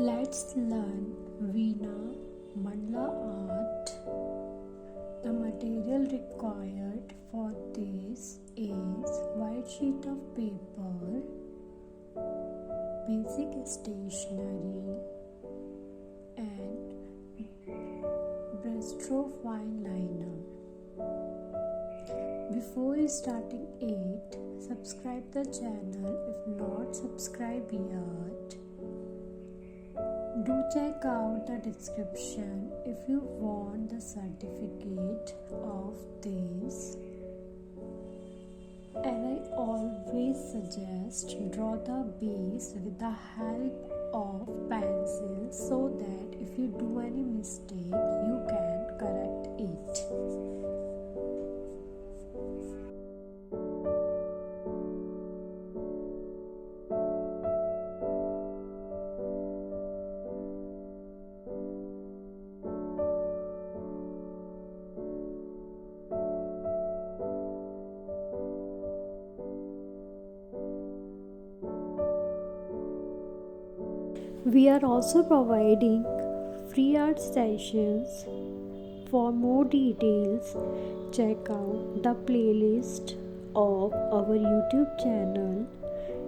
Let's learn Veena Mandala art. The material required for this is white sheet of paper, basic stationery, and brushstroke fine liner. Before starting it, subscribe the channel if not subscribed yet. Do check out the description if you want the certificate of this. As I always suggest, draw the base with the help of pencil so that if you do any mistake, you can correct it. We are also providing free art sessions. For more details, check out the playlist of our YouTube channel.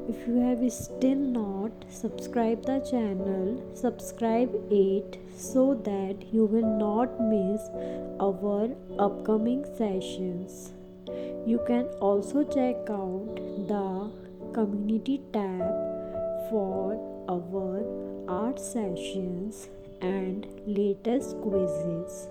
If you have still not subscribed the channel, subscribe it so that you will not miss our upcoming sessions. You can also check out the community tab for our art sessions and latest quizzes.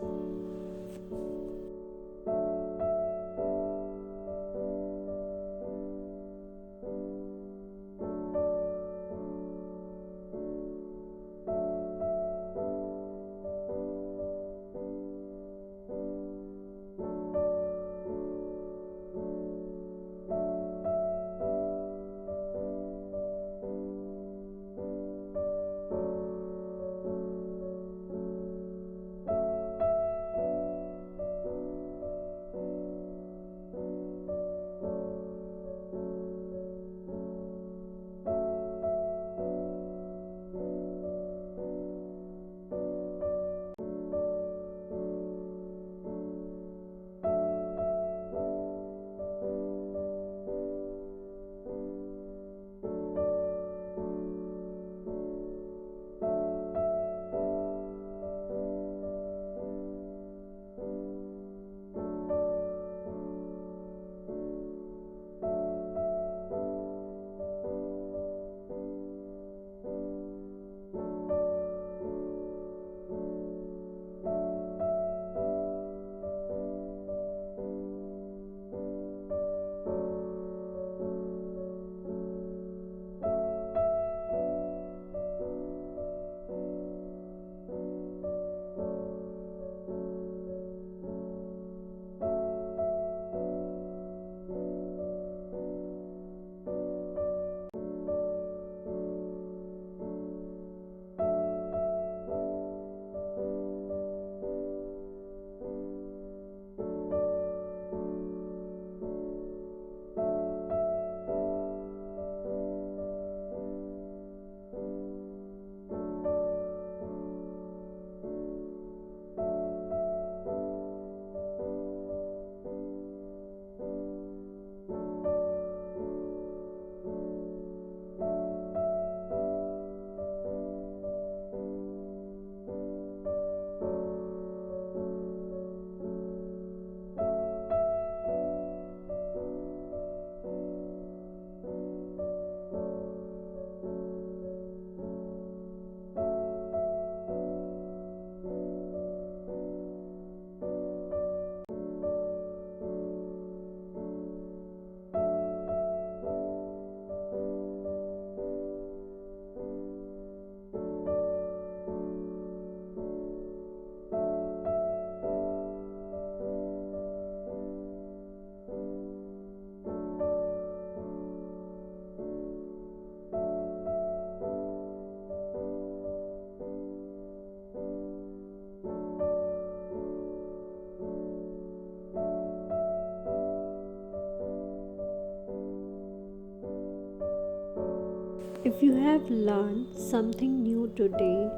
If you have learned something new today,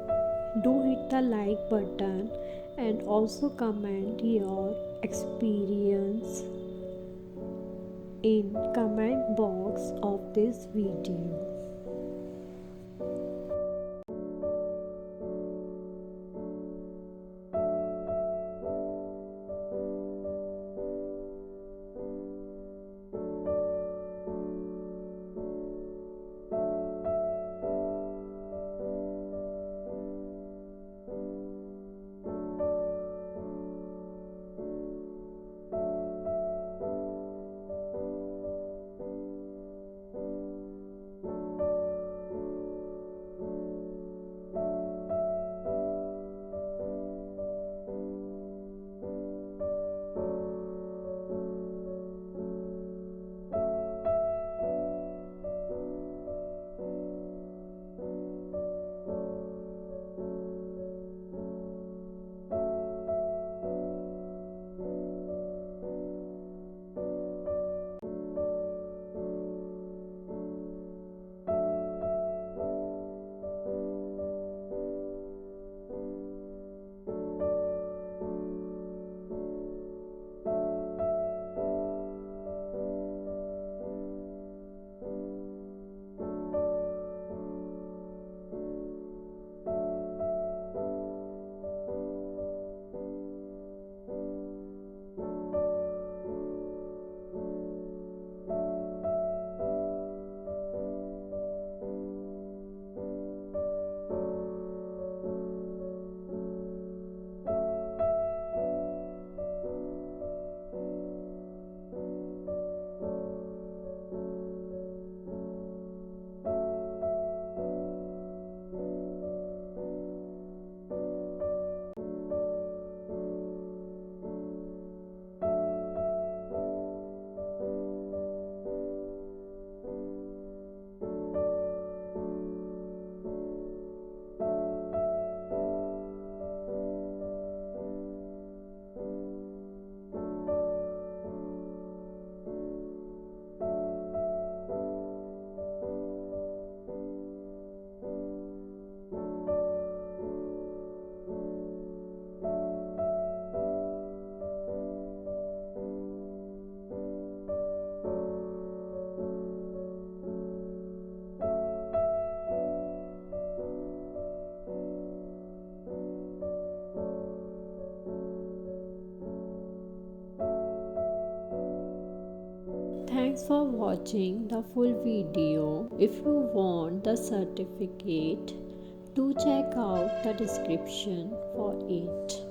do hit the like button and also comment your experience in comment box of this video. Thanks for watching the full video. If you want the certificate, do check out the description for it.